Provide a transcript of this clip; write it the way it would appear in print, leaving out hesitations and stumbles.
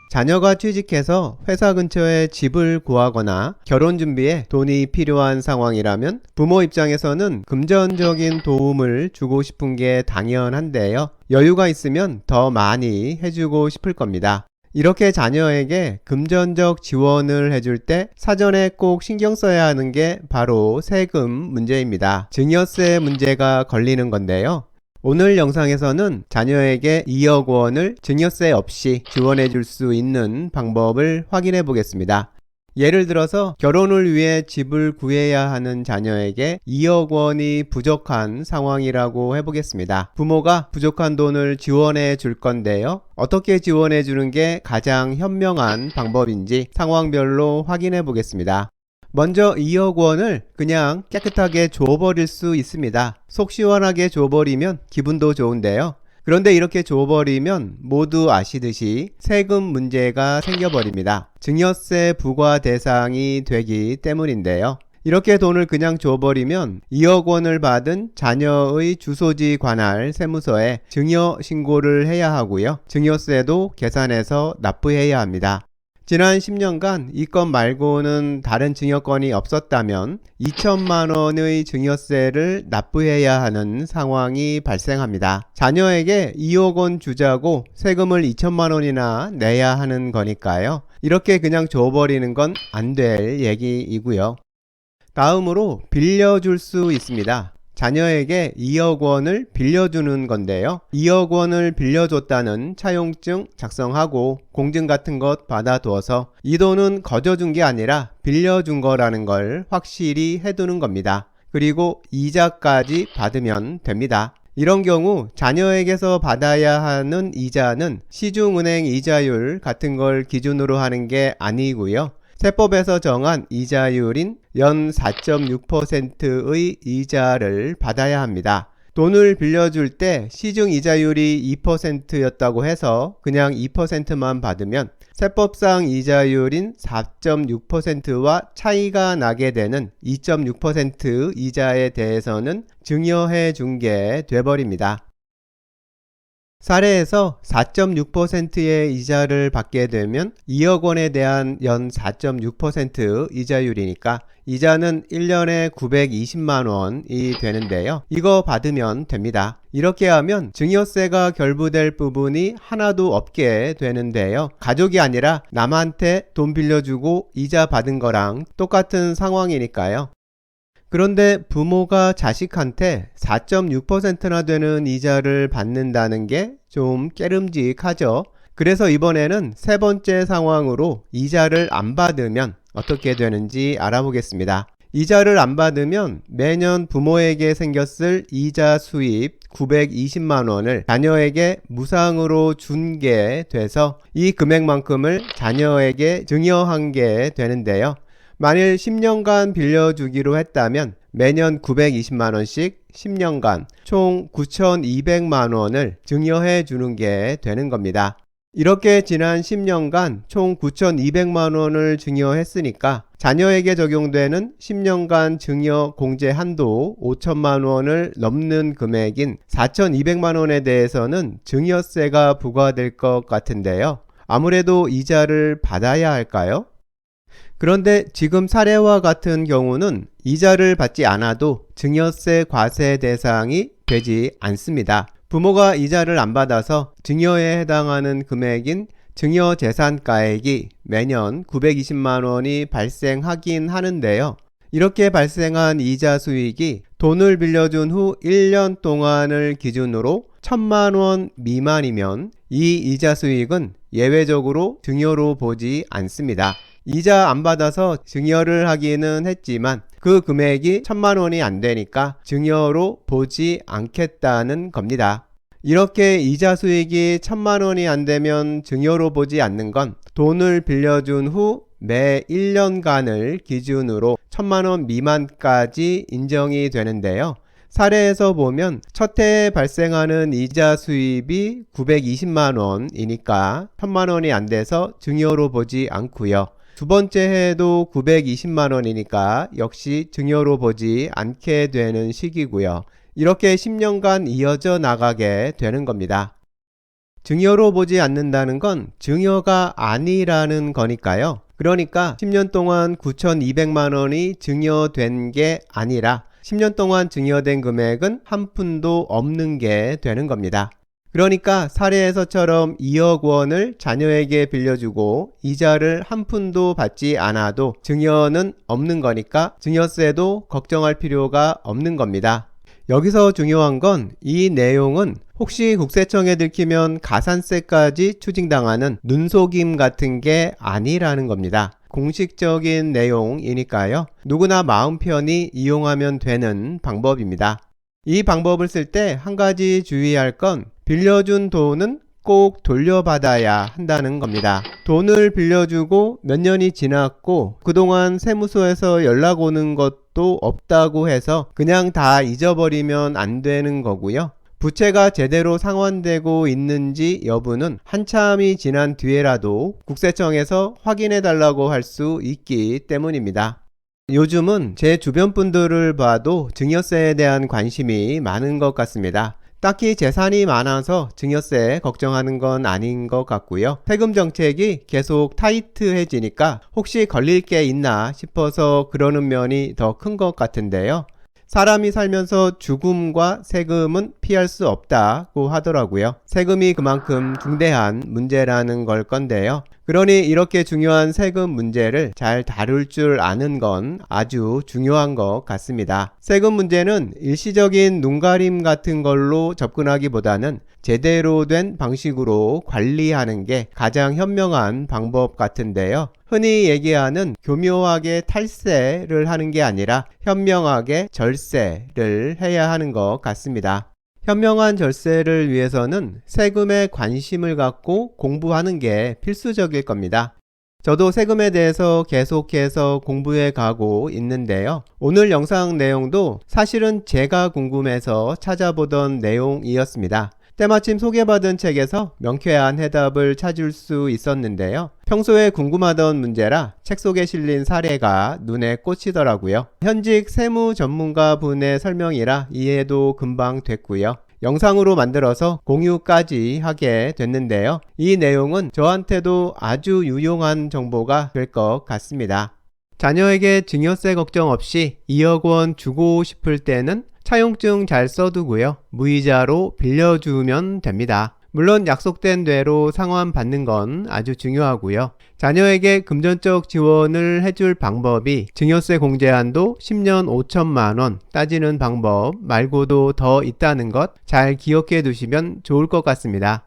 자녀가 취직해서 회사 근처에 집을 구하거나 결혼 준비에 돈이 필요한 상황이라면 부모 입장에서는 금전적인 도움을 주고 싶은 게 당연한데요. 여유가 있으면 더 많이 해주고 싶을 겁니다. 이렇게 자녀에게 금전적 지원을 해줄 때 사전에 꼭 신경 써야 하는 게 바로 세금 문제입니다. 증여세 문제가 걸리는 건데요. 오늘 영상에서는 자녀에게 2억 원을 증여세 없이 지원해 줄 수 있는 방법을 확인해 보겠습니다. 예를 들어서 결혼을 위해 집을 구해야 하는 자녀에게 2억 원이 부족한 상황이라고 해보겠습니다. 부모가 부족한 돈을 지원해 줄 건데요. 어떻게 지원해 주는 게 가장 현명한 방법인지 상황별로 확인해 보겠습니다. 먼저 2억 원을 그냥 깨끗하게 줘버릴 수 있습니다. 속 시원하게 줘버리면 기분도 좋은데요. 그런데 이렇게 줘버리면 모두 아시듯이 세금 문제가 생겨버립니다. 증여세 부과 대상이 되기 때문인데요. 이렇게 돈을 그냥 줘버리면 2억 원을 받은 자녀의 주소지 관할 세무서에 증여 신고를 해야 하고요. 증여세도 계산해서 납부해야 합니다. 지난 10년간 이 건 말고는 다른 증여권이 없었다면 2천만 원의 증여세를 납부해야 하는 상황이 발생합니다. 자녀에게 2억 원 주자고 세금을 2천만 원이나 내야 하는 거니까요. 이렇게 그냥 줘버리는 건 안 될 얘기이고요. 다음으로 빌려줄 수 있습니다. 자녀에게 2억 원을 빌려주는 건데요. 2억 원을 빌려줬다는 차용증 작성하고 공증 같은 것 받아두어서 이 돈은 거저준 게 아니라 빌려준 거라는 걸 확실히 해두는 겁니다. 그리고 이자까지 받으면 됩니다. 이런 경우 자녀에게서 받아야 하는 이자는 시중은행 이자율 같은 걸 기준으로 하는 게 아니고요. 세법에서 정한 이자율인 연 4.6%의 이자를 받아야 합니다. 돈을 빌려줄 때 시중 이자율이 2%였다고 해서 그냥 2%만 받으면 세법상 이자율인 4.6%와 차이가 나게 되는 2.6% 이자에 대해서는 증여해 준 게 돼버립니다. 사례에서 4.6%의 이자를 받게 되면 2억 원에 대한 연 4.6% 이자율이니까 이자는 1년에 920만 원이 되는데요. 이거 받으면 됩니다. 이렇게 하면 증여세가 결부될 부분이 하나도 없게 되는데요. 가족이 아니라 남한테 돈 빌려주고 이자 받은 거랑 똑같은 상황이니까요. 그런데 부모가 자식한테 4.6%나 되는 이자를 받는다는 게 좀 깨름직하죠. 그래서 이번에는 세 번째 상황으로 이자를 안 받으면 어떻게 되는지 알아보겠습니다. 이자를 안 받으면 매년 부모에게 생겼을 이자 수입 920만 원을 자녀에게 무상으로 준 게 돼서 이 금액만큼을 자녀에게 증여한 게 되는데요. 만일 10년간 빌려주기로 했다면 매년 920만 원씩 10년간 총 9,200만 원을 증여해 주는 게 되는 겁니다. 이렇게 지난 10년간 총 9,200만 원을 증여했으니까 자녀에게 적용되는 10년간 증여 공제 한도 5천만 원을 넘는 금액인 4,200만 원에 대해서는 증여세가 부과될 것 같은데요. 아무래도 이자를 받아야 할까요? 그런데 지금 사례와 같은 경우는 이자를 받지 않아도 증여세 과세 대상이 되지 않습니다. 부모가 이자를 안 받아서 증여에 해당하는 금액인 증여재산가액이 매년 920만 원이 발생하긴 하는데요. 이렇게 발생한 이자 수익이 돈을 빌려준 후 1년 동안을 기준으로 1,000만 원 미만이면 이 이자 수익은 예외적으로 증여로 보지 않습니다. 이자 안 받아서 증여를 하기는 했지만 그 금액이 1,000만 원이 안 되니까 증여로 보지 않겠다는 겁니다. 이렇게 이자 수익이 1,000만 원이 안 되면 증여로 보지 않는 건 돈을 빌려준 후 매 1년간을 기준으로 1,000만 원 미만까지 인정이 되는데요. 사례에서 보면 첫 해에 발생하는 이자 수입이 920만 원이니까 1,000만 원이 안 돼서 증여로 보지 않고요. 두 번째 해에도 920만 원이니까 역시 증여로 보지 않게 되는 시기고요. 이렇게 10년간 이어져 나가게 되는 겁니다. 증여로 보지 않는다는 건 증여가 아니라는 거니까요. 그러니까 10년 동안 9,200만 원이 증여된 게 아니라 10년 동안 증여된 금액은 한 푼도 없는 게 되는 겁니다. 그러니까 사례에서처럼 2억 원을 자녀에게 빌려주고 이자를 한 푼도 받지 않아도 증여는 없는 거니까 증여세도 걱정할 필요가 없는 겁니다. 여기서 중요한 건 이 내용은 혹시 국세청에 들키면 가산세까지 추징당하는 눈속임 같은 게 아니라는 겁니다. 공식적인 내용이니까요. 누구나 마음 편히 이용하면 되는 방법입니다. 이 방법을 쓸 때 한 가지 주의할 건 빌려준 돈은 꼭 돌려받아야 한다는 겁니다. 돈을 빌려주고 몇 년이 지났고 그동안 세무서에서 연락 오는 것도 없다고 해서 그냥 다 잊어버리면 안 되는 거고요. 부채가 제대로 상환되고 있는지 여부는 한참이 지난 뒤에라도 국세청에서 확인해 달라고 할 수 있기 때문입니다. 요즘은 제 주변 분들을 봐도 증여세에 대한 관심이 많은 것 같습니다. 딱히 재산이 많아서 증여세 걱정하는 건 아닌 것 같고요. 세금 정책이 계속 타이트해지니까 혹시 걸릴 게 있나 싶어서 그러는 면이 더 큰 것 같은데요. 사람이 살면서 죽음과 세금은 피할 수 없다고 하더라고요. 세금이 그만큼 중대한 문제라는 걸 건데요. 그러니 이렇게 중요한 세금 문제를 잘 다룰 줄 아는 건 아주 중요한 것 같습니다. 세금 문제는 일시적인 눈가림 같은 걸로 접근하기보다는 제대로 된 방식으로 관리하는 게 가장 현명한 방법 같은데요. 흔히 얘기하는 교묘하게 탈세를 하는 게 아니라 현명하게 절세를 해야 하는 것 같습니다. 현명한 절세를 위해서는 세금에 관심을 갖고 공부하는 게 필수적일 겁니다. 저도 세금에 대해서 계속해서 공부해 가고 있는데요. 오늘 영상 내용도 사실은 제가 궁금해서 찾아보던 내용이었습니다. 때마침 소개받은 책에서 명쾌한 해답을 찾을 수 있었는데요. 평소에 궁금하던 문제라 책 속에 실린 사례가 눈에 꽂히더라고요. 현직 세무 전문가 분의 설명이라 이해도 금방 됐고요. 영상으로 만들어서 공유까지 하게 됐는데요. 이 내용은 저한테도 아주 유용한 정보가 될 것 같습니다. 자녀에게 증여세 걱정 없이 2억 원 주고 싶을 때는 차용증 잘 써두고요. 무이자로 빌려주면 됩니다. 물론 약속된 대로 상환받는 건 아주 중요하고요. 자녀에게 금전적 지원을 해줄 방법이 증여세 공제한도 10년 5천만 원 따지는 방법 말고도 더 있다는 것 잘 기억해 두시면 좋을 것 같습니다.